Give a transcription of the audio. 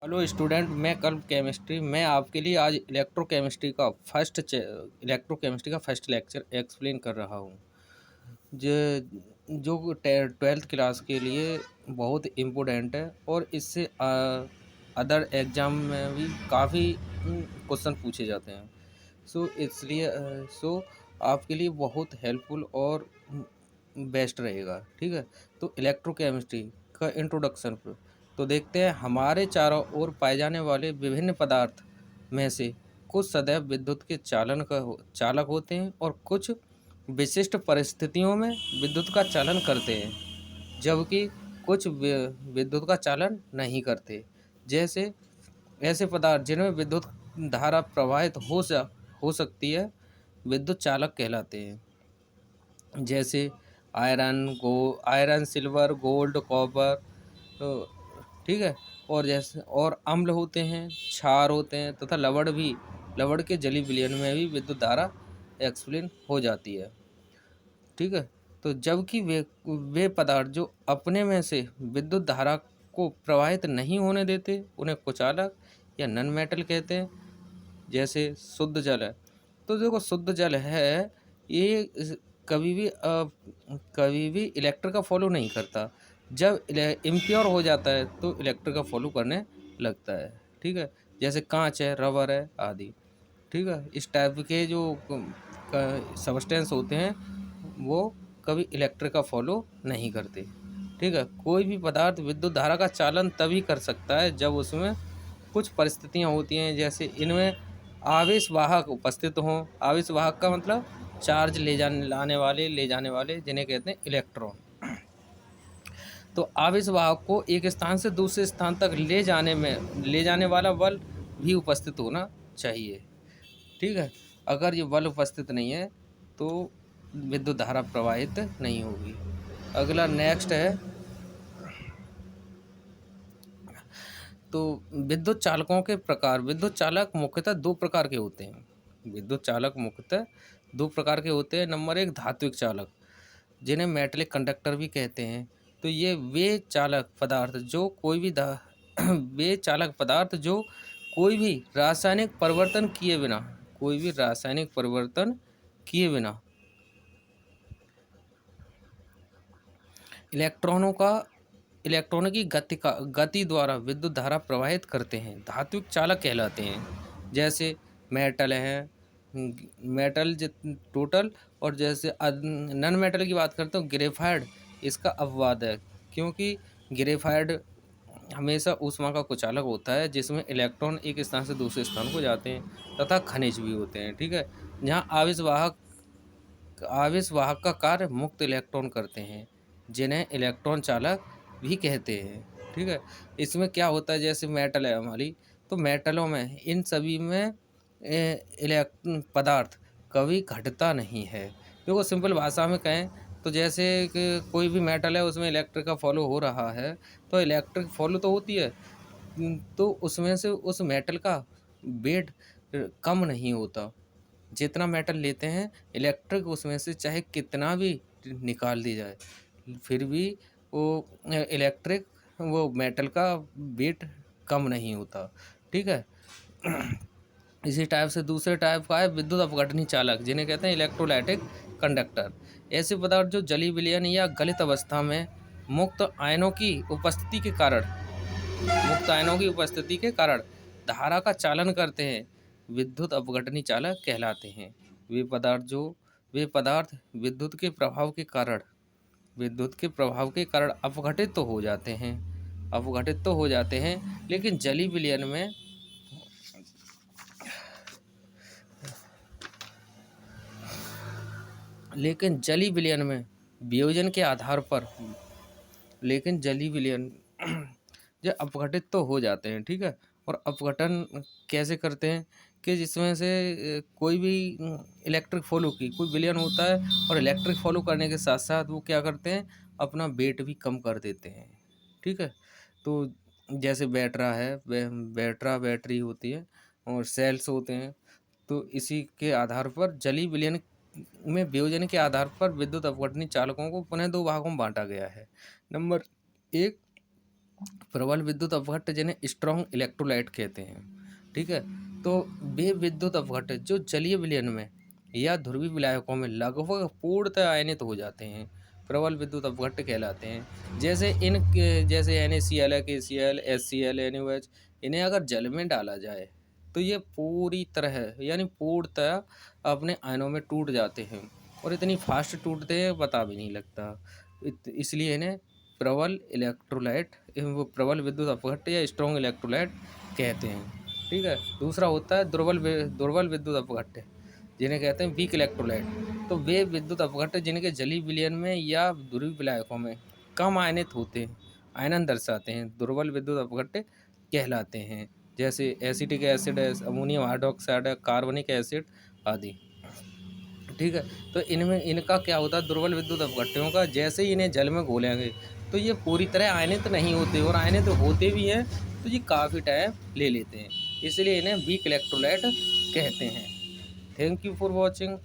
Hello student, मैं आपके लिए आज इलेक्ट्रोकेमिस्ट्री का फर्स्ट लेक्चर एक्सप्लेन कर रहा हूँ। जो ट्वेल्थ क्लास के लिए बहुत इम्पोर्टेंट है और इससे अदर एग्ज़ाम में भी काफ़ी क्वेश्चन पूछे जाते हैं। सो आपके लिए बहुत हेल्पफुल और बेस्ट रहेगा। ठीक है, तो इलेक्ट्रोकेमिस्ट्री का इंट्रोडक्शन पर तो देखते हैं। हमारे चारों ओर पाए जाने वाले विभिन्न पदार्थ में से कुछ सदैव विद्युत के चालक होते हैं और कुछ विशिष्ट परिस्थितियों में विद्युत का चालन करते हैं, जबकि कुछ विद्युत का चालन नहीं करते। जैसे ऐसे पदार्थ जिनमें विद्युत धारा प्रवाहित हो सकती है विद्युत चालक कहलाते हैं। जैसे आयरन, सिल्वर, गोल्ड, कॉपर। तो ठीक है, और जैसे और अम्ल होते हैं, क्षार होते हैं तथा लवण के जली विलयन में भी विद्युत धारा एक्सप्लेन हो जाती है। ठीक है, तो जबकि वे पदार्थ जो अपने में से विद्युत धारा को प्रवाहित नहीं होने देते उन्हें कुचालक या नन मेटल कहते हैं। जैसे शुद्ध जल है, तो देखो शुद्ध जल है ये कभी भी इलेक्ट्रिक का फॉलो नहीं करता। जब इम्प्योर हो जाता है तो इलेक्ट्रिक का फॉलो करने लगता है। ठीक है, जैसे कांच है, रबर है आदि। ठीक है, इस टाइप के जो सब्सटेंस होते हैं वो कभी इलेक्ट्रिक का फॉलो नहीं करते। ठीक है, कोई भी पदार्थ विद्युत धारा का चालन तभी कर सकता है जब उसमें कुछ परिस्थितियां होती हैं, जैसे इनमें आवेश वाहक उपस्थित हों। आवेश वाहक का मतलब चार्ज ले जाने वाले जिन्हें कहते हैं इलेक्ट्रॉन। तो आवेश वाहक को एक स्थान से दूसरे स्थान तक ले जाने वाला बल भी उपस्थित होना चाहिए। ठीक है, अगर ये बल उपस्थित नहीं है तो विद्युत धारा प्रवाहित नहीं होगी। अगला नेक्स्ट है, तो विद्युत चालकों के प्रकार। विद्युत चालक मुख्यतः दो प्रकार के होते हैं। नंबर एक, धात्विक चालक, जिन्हें मेटलिक कंडक्टर भी कहते हैं। तो ये वे चालक पदार्थ जो कोई भी रासायनिक परिवर्तन किए बिना इलेक्ट्रॉनों की गति द्वारा विद्युत धारा प्रवाहित करते हैं, धात्विक चालक कहलाते हैं। जैसे मेटल है, मेटल टोटल, और जैसे नन मेटल की बात करते हो, ग्रेफाइड इसका अपवाद है, क्योंकि ग्रेफाइड हमेशा ऊष्मा का कुचालक होता है जिसमें इलेक्ट्रॉन एक स्थान से दूसरे स्थान को जाते हैं, तथा खनिज भी होते हैं। ठीक है, जहाँ आवेश वाहक का कार्य मुक्त इलेक्ट्रॉन करते हैं, जिन्हें इलेक्ट्रॉन चालक भी कहते हैं। ठीक है, इसमें क्या होता है, जैसे मेटल है हमारी, तो मेटलों में इन सभी में पदार्थ कभी घटता नहीं है। देखो सिंपल भाषा में कहें तो जैसे कि कोई भी मेटल है उसमें इलेक्ट्रिक का फॉलो हो रहा है, तो इलेक्ट्रिक फॉलो तो होती है, तो उसमें से उस मेटल का वेट कम नहीं होता। जितना मेटल लेते हैं इलेक्ट्रिक उसमें से चाहे कितना भी निकाल दी जाए, फिर भी वो वो मेटल का वेट कम नहीं होता। ठीक है, इसी टाइप से दूसरे टाइप का है विद्युत अपघटनी चालक, जिन्हें कहते हैं इलेक्ट्रोलाइटिक कंडक्टर। ऐसे पदार्थ जो जली विलयन या गलित अवस्था में मुक्त आयनों की उपस्थिति के कारण धारा का चालन करते हैं, विद्युत अपघटनी चालक कहलाते हैं। वे पदार्थ विद्युत के प्रभाव के कारण अपघटित तो हो जाते हैं, लेकिन जली विलयन में वियोजन के आधार पर जो अपघटित तो हो जाते हैं। ठीक है, और अपघटन कैसे करते हैं कि जिसमें से कोई भी इलेक्ट्रिक फॉलो की कोई विलयन होता है, और इलेक्ट्रिक फॉलो करने के साथ साथ वो क्या करते हैं, अपना वेट भी कम कर देते हैं। ठीक है, तो जैसे बैटरी होती है और सेल्स होते हैं, तो इसी के आधार पर जली विलयन में वियोजन के आधार पर विद्युत अपघटनी चालकों को पुनः दो भागों में बांटा गया है। नंबर एक, प्रबल विद्युत अपघट्य जिन्हें स्ट्रॉन्ग इलेक्ट्रोलाइट कहते हैं। ठीक है, तो वे विद्युत अपघट्य जो जलीय विलयन में या ध्रुवीय विलायकों में लगभग पूर्णतः आयनित हो जाते हैं, प्रबल विद्युत अपघट्य कहलाते हैं। जैसे NaCl, KCl, HCl, NaOH, इन्हें अगर जल में डाला जाए तो ये पूरी तरह यानी पूर्णतः अपने आयनों में टूट जाते हैं, और इतनी फास्ट टूटते हैं पता भी नहीं लगता। इसलिए इन्हें प्रबल इलेक्ट्रोलाइट वो प्रबल विद्युत अपघट्य या स्ट्रॉन्ग इलेक्ट्रोलाइट कहते हैं। ठीक है, दूसरा होता है दुर्बल विद्युत अपघट्य, जिन्हें कहते हैं वीक इलेक्ट्रोलाइट। तो वे विद्युत अपघट्य जिनके जलीय विलयन में या ध्रुवीय विलायकों में कम आयनित होते हैं, आयनन दर्शाते हैं, दुर्बल विद्युत अपघट्य कहलाते हैं। जैसे एसिटिक एसिड है, अमोनियम हाइड्रोक्साइड है, कार्बनिक एसिड आदि। ठीक है, तो इनमें इनका क्या होता है, दुर्बल विद्युत अपघट्यों का जैसे ही इन्हें जल में घोलेंगे तो ये पूरी तरह आयनित नहीं होते, और आयनित होते भी हैं तो ये काफ़ी टाइम ले लेते हैं, इसलिए इन्हें वीक इलेक्ट्रोलाइट कहते हैं। Thank you for watching.